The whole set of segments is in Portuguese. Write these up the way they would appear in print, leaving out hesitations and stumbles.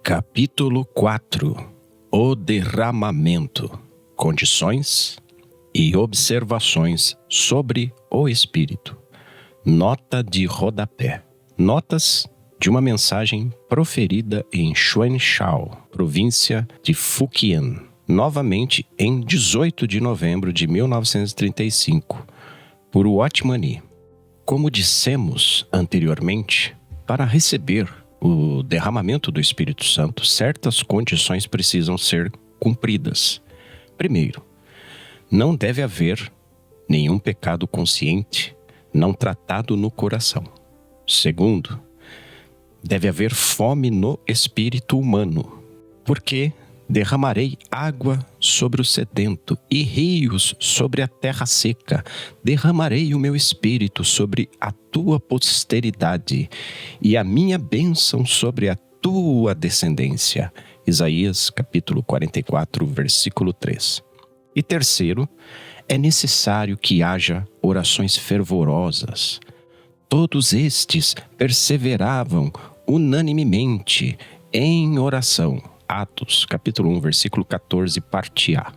Capítulo 4. O derramamento. Condições e observações sobre o Espírito. Nota de rodapé. Notas de uma mensagem proferida em Xuanchao, província de Fujian, novamente em 18 de novembro de 1935, por Watchman Nee. Como dissemos anteriormente, para receber o derramamento do Espírito Santo, certas condições precisam ser cumpridas. Primeiro, não deve haver nenhum pecado consciente não tratado no coração. Segundo, deve haver fome no espírito humano, porque derramarei água sobre o sedento e rios sobre a terra seca. Derramarei o meu espírito sobre a tua posteridade e a minha bênção sobre a tua descendência. Isaías capítulo 44, versículo 3. E terceiro, é necessário que haja orações fervorosas. Todos estes perseveravam unanimemente em oração. Atos, capítulo 1, versículo 14, parte A.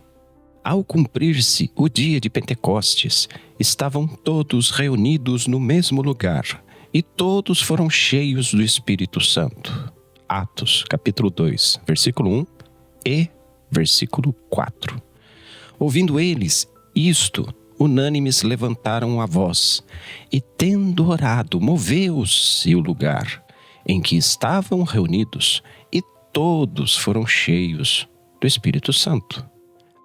Ao cumprir-se o dia de Pentecostes, estavam todos reunidos no mesmo lugar, e todos foram cheios do Espírito Santo. Atos, capítulo 2, versículo 1 e versículo 4. Ouvindo eles isto, unânimes levantaram a voz, e tendo orado, moveu-se o lugar em que estavam reunidos, e todos foram cheios do Espírito Santo.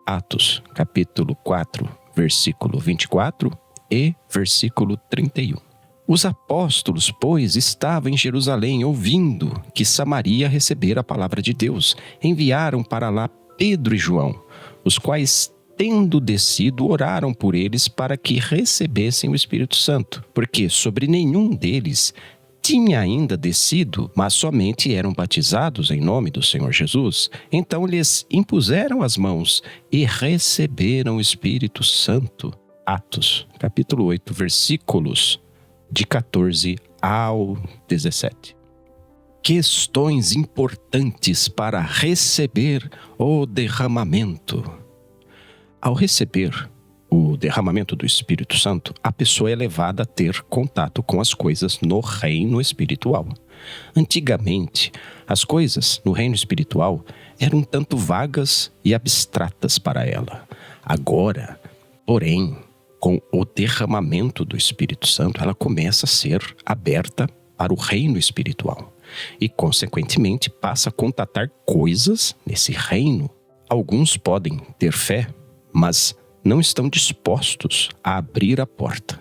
Atos, capítulo 4, versículo 24 e versículo 31. Os apóstolos, pois, estavam em Jerusalém ouvindo que Samaria recebera a palavra de Deus. Enviaram para lá Pedro e João, os quais, tendo descido, oraram por eles para que recebessem o Espírito Santo, porque sobre nenhum deles tinha ainda descido, mas somente eram batizados em nome do Senhor Jesus. Então lhes impuseram as mãos e receberam o Espírito Santo. Atos, capítulo 8, versículos de 14 ao 17. Questões importantes para receber o derramamento. Ao receber o derramamento do Espírito Santo, a pessoa é levada a ter contato com as coisas no reino espiritual. Antigamente, as coisas no reino espiritual eram um tanto vagas e abstratas para ela. Agora, porém, com o derramamento do Espírito Santo, ela começa a ser aberta para o reino espiritual e, consequentemente, passa a contatar coisas nesse reino. Alguns podem ter fé, mas não estão dispostos a abrir a porta.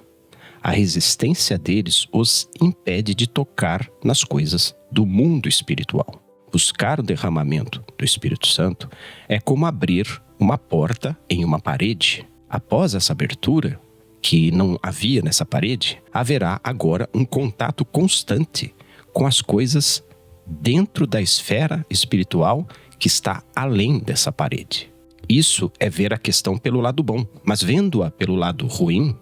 A resistência deles os impede de tocar nas coisas do mundo espiritual. Buscar o derramamento do Espírito Santo é como abrir uma porta em uma parede. Após essa abertura, que não havia nessa parede, haverá agora um contato constante com as coisas dentro da esfera espiritual que está além dessa parede. Isso é ver a questão pelo lado bom, mas vendo-a pelo lado ruim,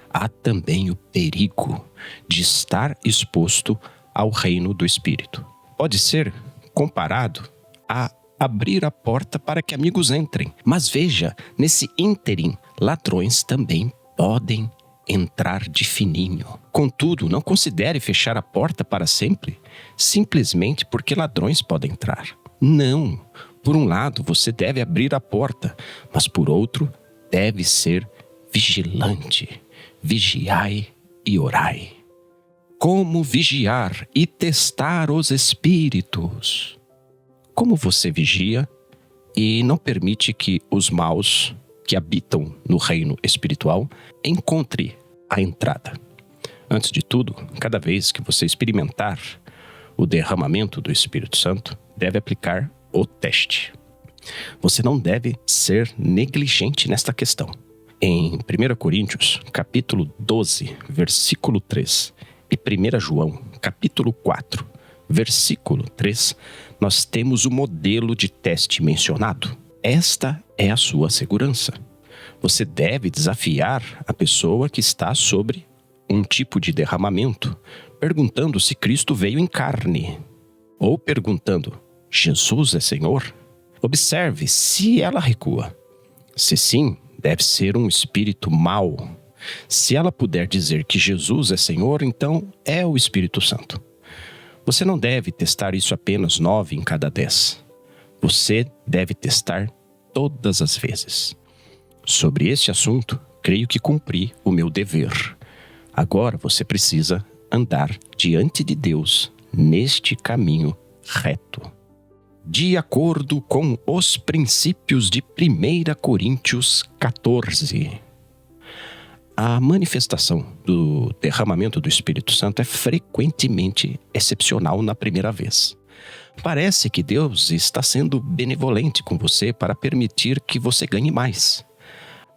há também o perigo de estar exposto ao reino do Espírito. Pode ser comparado a abrir a porta para que amigos entrem, mas veja, nesse ínterim, ladrões também podem entrar de fininho. Contudo, não considere fechar a porta para sempre, simplesmente porque ladrões podem entrar. Não. Por um lado, você deve abrir a porta, mas por outro, deve ser vigilante. Vigiai e orai. Como vigiar e testar os espíritos? Como você vigia e não permite que os maus que habitam no reino espiritual encontrem a entrada? Antes de tudo, cada vez que você experimentar o derramamento do Espírito Santo, deve aplicar o teste. Você não deve ser negligente nesta questão. Em 1 Coríntios, capítulo 12, versículo 3, e 1 João, capítulo 4, versículo 3, nós temos o modelo de teste mencionado. Esta é a sua segurança. Você deve desafiar a pessoa que está sobre um tipo de derramamento, perguntando se Cristo veio em carne, ou perguntando: Jesus é Senhor? Observe se ela recua. Se sim, deve ser um espírito mau. Se ela puder dizer que Jesus é Senhor, então é o Espírito Santo. Você não deve testar isso apenas 9 em cada 10. Você deve testar todas as vezes. Sobre este assunto, creio que cumpri o meu dever. Agora você precisa andar diante de Deus neste caminho reto. De acordo com os princípios de 1 Coríntios 14. A manifestação do derramamento do Espírito Santo é frequentemente excepcional na primeira vez. Parece que Deus está sendo benevolente com você para permitir que você ganhe mais.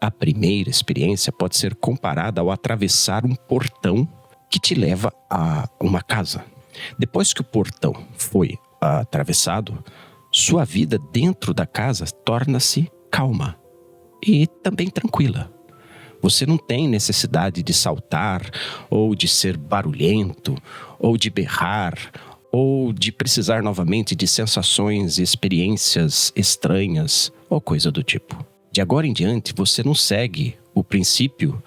A primeira experiência pode ser comparada ao atravessar um portão que te leva a uma casa. Depois que o portão foi atravessado, sua vida dentro da casa torna-se calma e também tranquila. Você não tem necessidade de saltar, ou de ser barulhento, ou de berrar, ou de precisar novamente de sensações e experiências estranhas, ou coisa do tipo. De agora em diante, você não segue o princípio,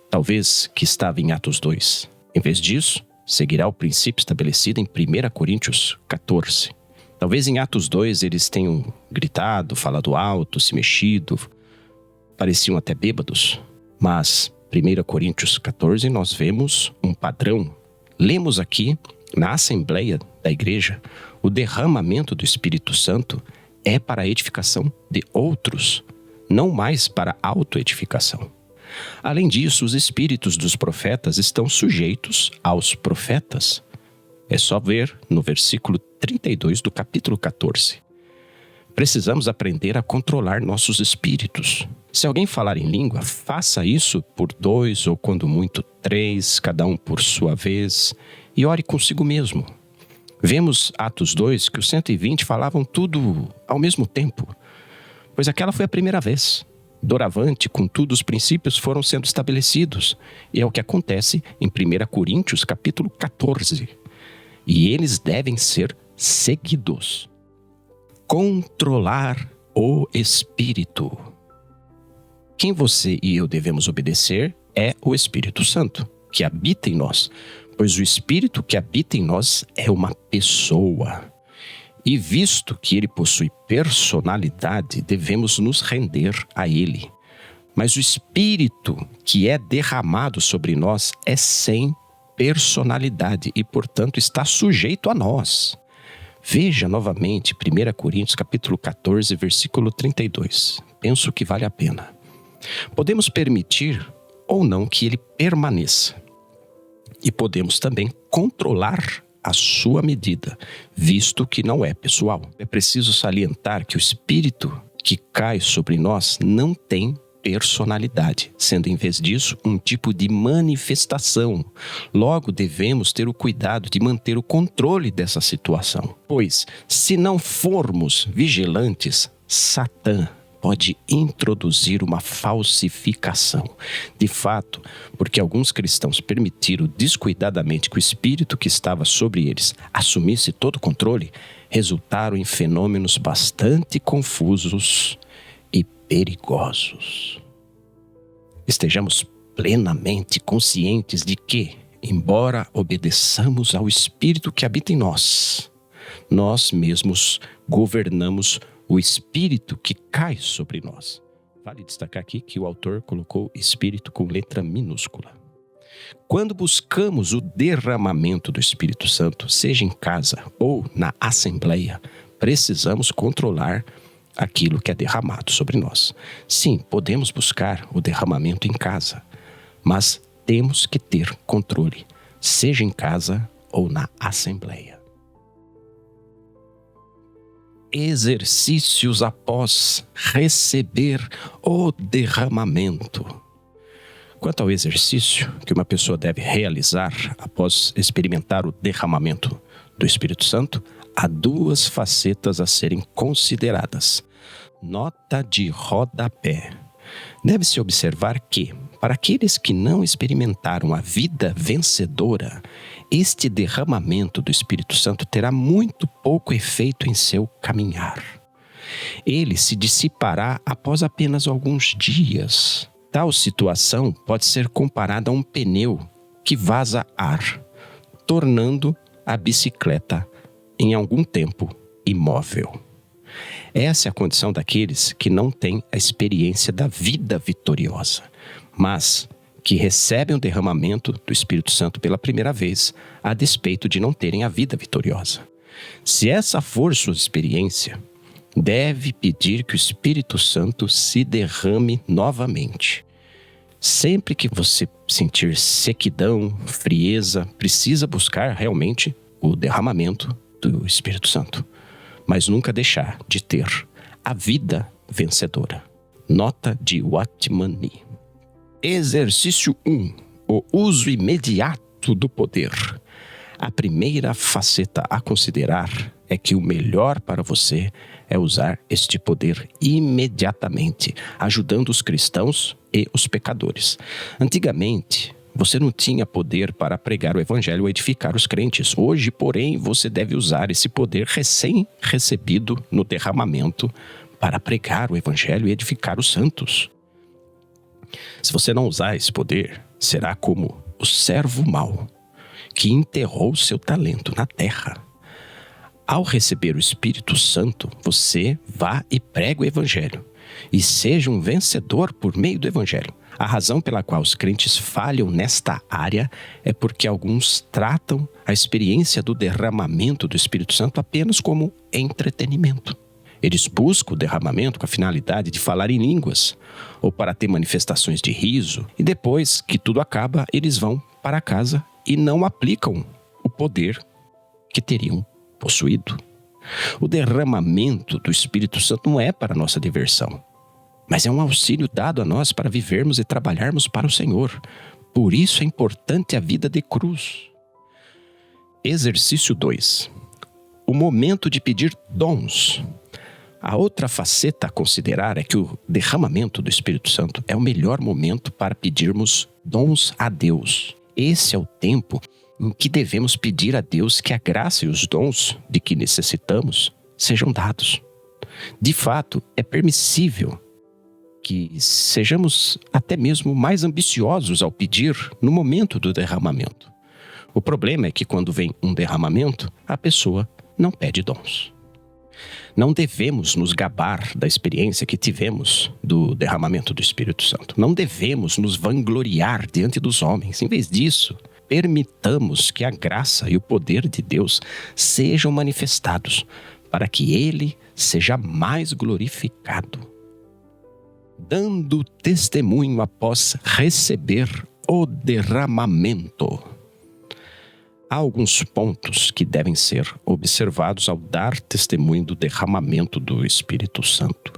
talvez, que estava em Atos 2. Em vez disso, seguirá o princípio estabelecido em 1 Coríntios 14. Talvez em Atos 2 eles tenham gritado, falado alto, se mexido, pareciam até bêbados. Mas, 1 Coríntios 14, nós vemos um padrão. Lemos aqui, na Assembleia da Igreja, o derramamento do Espírito Santo é para a edificação de outros, não mais para a autoedificação. Além disso, os espíritos dos profetas estão sujeitos aos profetas. É só ver no versículo 32 do capítulo 14. Precisamos aprender a controlar nossos espíritos. Se alguém falar em língua, faça isso por 2 ou, quando muito, 3, cada um por sua vez, e ore consigo mesmo. Vemos Atos 2 que os 120 falavam tudo ao mesmo tempo, pois aquela foi a primeira vez. Doravante, contudo, os princípios foram sendo estabelecidos, e é o que acontece em 1 Coríntios capítulo 14. E eles devem ser seguidos. Controlar o Espírito. Quem você e eu devemos obedecer é o Espírito Santo, que habita em nós, pois o Espírito que habita em nós é uma pessoa. E visto que ele possui personalidade, devemos nos render a ele. Mas o Espírito que é derramado sobre nós é sem personalidade e, portanto, está sujeito a nós. Veja novamente 1 Coríntios capítulo 14, versículo 32. Penso que vale a pena. Podemos permitir ou não que ele permaneça. E podemos também controlar a sua medida, visto que não é pessoal. É preciso salientar que o Espírito que cai sobre nós não tem personalidade, sendo em vez disso um tipo de manifestação. Logo, devemos ter o cuidado de manter o controle dessa situação, pois se não formos vigilantes, Satã pode introduzir uma falsificação. De fato, porque alguns cristãos permitiram descuidadamente que o espírito que estava sobre eles assumisse todo o controle, resultaram em fenômenos bastante confusos e perigosos. Estejamos plenamente conscientes de que, embora obedeçamos ao Espírito que habita em nós, nós mesmos governamos o Espírito que cai sobre nós. Vale destacar aqui que o autor colocou Espírito com letra minúscula. Quando buscamos o derramamento do Espírito Santo, seja em casa ou na Assembleia, precisamos controlar aquilo que é derramado sobre nós. Sim, podemos buscar o derramamento em casa, mas temos que ter controle, seja em casa ou na Assembleia. Exercícios após receber o derramamento. Quanto ao exercício que uma pessoa deve realizar após experimentar o derramamento do Espírito Santo, há 2 facetas a serem consideradas. Nota de rodapé. Deve-se observar que, Para aqueles que não experimentaram a vida vencedora, este derramamento do Espírito Santo terá muito pouco efeito em seu caminhar. Ele se dissipará após apenas alguns dias. Tal situação pode ser comparada a um pneu que vaza ar, tornando a bicicleta, em algum tempo, imóvel. Essa é a condição daqueles que não têm a experiência da vida vitoriosa, mas que recebem o derramamento do Espírito Santo pela primeira vez, a despeito de não terem a vida vitoriosa. Se essa for sua experiência, deve pedir que o Espírito Santo se derrame novamente. Sempre que você sentir sequidão, frieza, precisa buscar realmente o derramamento do Espírito Santo, mas nunca deixar de ter a vida vencedora. Nota de Watchman Nee. Exercício 1. O uso imediato do poder. A primeira faceta a considerar é que o melhor para você é usar este poder imediatamente, ajudando os cristãos e os pecadores. Antigamente, você não tinha poder para pregar o evangelho ou edificar os crentes. Hoje, porém, você deve usar esse poder recém-recebido no derramamento para pregar o evangelho e edificar os santos. Se você não usar esse poder, será como o servo mau que enterrou seu talento na terra. Ao receber o Espírito Santo, você vá e pregue o evangelho e seja um vencedor por meio do evangelho. A razão pela qual os crentes falham nesta área é porque alguns tratam a experiência do derramamento do Espírito Santo apenas como entretenimento. Eles buscam o derramamento com a finalidade de falar em línguas ou para ter manifestações de riso, e depois que tudo acaba, eles vão para casa e não aplicam o poder que teriam possuído. O derramamento do Espírito Santo não é para nossa diversão, mas é um auxílio dado a nós para vivermos e trabalharmos para o Senhor. Por isso é importante a vida de cruz. Exercício 2. O momento de pedir dons. A outra faceta a considerar é que o derramamento do Espírito Santo é o melhor momento para pedirmos dons a Deus. Esse é o tempo em que devemos pedir a Deus que a graça e os dons de que necessitamos sejam dados. De fato, é permissível que sejamos até mesmo mais ambiciosos ao pedir no momento do derramamento. O problema é que quando vem um derramamento, a pessoa não pede dons. Não devemos nos gabar da experiência que tivemos do derramamento do Espírito Santo. Não devemos nos vangloriar diante dos homens. Em vez disso, permitamos que a graça e o poder de Deus sejam manifestados para que Ele seja mais glorificado. Dando testemunho após receber o derramamento. Há alguns pontos que devem ser observados ao dar testemunho do derramamento do Espírito Santo.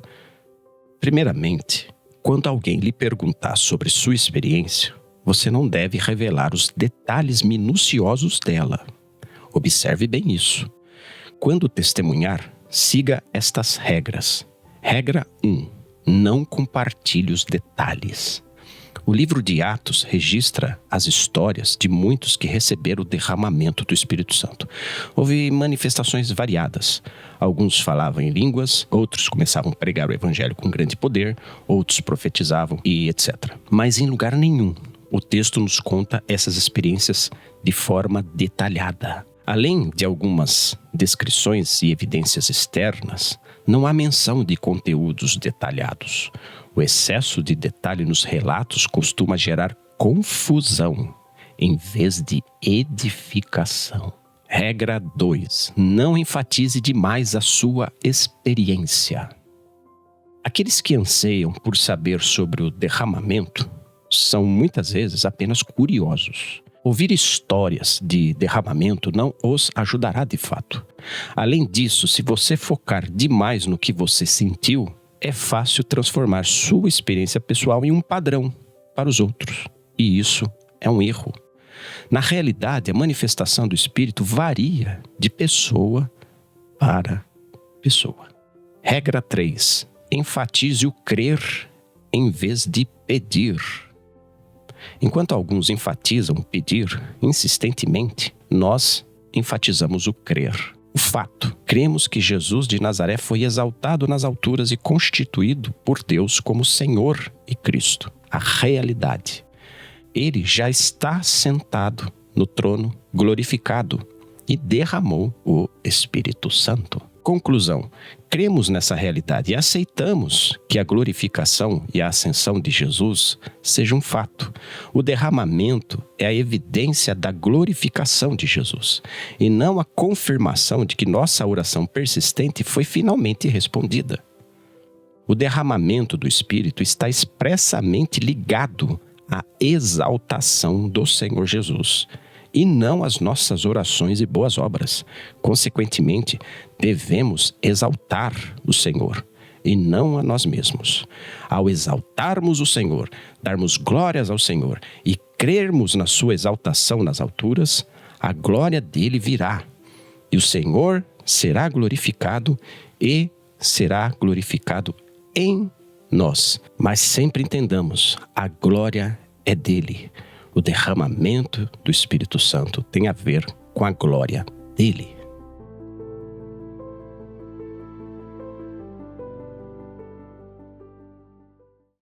Primeiramente, quando alguém lhe perguntar sobre sua experiência, você não deve revelar os detalhes minuciosos dela. Observe bem isso. Quando testemunhar, siga estas regras. Regra 1. Não compartilhe os detalhes. O livro de Atos registra as histórias de muitos que receberam o derramamento do Espírito Santo. Houve manifestações variadas. Alguns falavam em línguas, outros começavam a pregar o evangelho com grande poder, outros profetizavam e etc. Mas em lugar nenhum, o texto nos conta essas experiências de forma detalhada. Além de algumas descrições e evidências externas, não há menção de conteúdos detalhados. O excesso de detalhe nos relatos costuma gerar confusão, em vez de edificação. Regra 2. Não enfatize demais a sua experiência. Aqueles que anseiam por saber sobre o derramamento são muitas vezes apenas curiosos. Ouvir histórias de derramamento não os ajudará de fato. Além disso, se você focar demais no que você sentiu, é fácil transformar sua experiência pessoal em um padrão para os outros. E isso é um erro. Na realidade, a manifestação do Espírito varia de pessoa para pessoa. Regra 3. Enfatize o crer em vez de pedir. Enquanto alguns enfatizam o pedir insistentemente, nós enfatizamos o crer. O fato, cremos que Jesus de Nazaré foi exaltado nas alturas e constituído por Deus como Senhor e Cristo. A realidade. Ele já está sentado no trono, glorificado, e derramou o Espírito Santo. Conclusão: cremos nessa realidade e aceitamos que a glorificação e a ascensão de Jesus seja um fato. O derramamento é a evidência da glorificação de Jesus e não a confirmação de que nossa oração persistente foi finalmente respondida. O derramamento do Espírito está expressamente ligado à exaltação do Senhor Jesus e não às nossas orações e boas obras. Consequentemente, devemos exaltar o Senhor e não a nós mesmos. Ao exaltarmos o Senhor, darmos glórias ao Senhor e crermos na sua exaltação nas alturas, a glória dele virá e o Senhor será glorificado e será glorificado em nós. Mas sempre entendamos, a glória é dele. O derramamento do Espírito Santo tem a ver com a glória dele.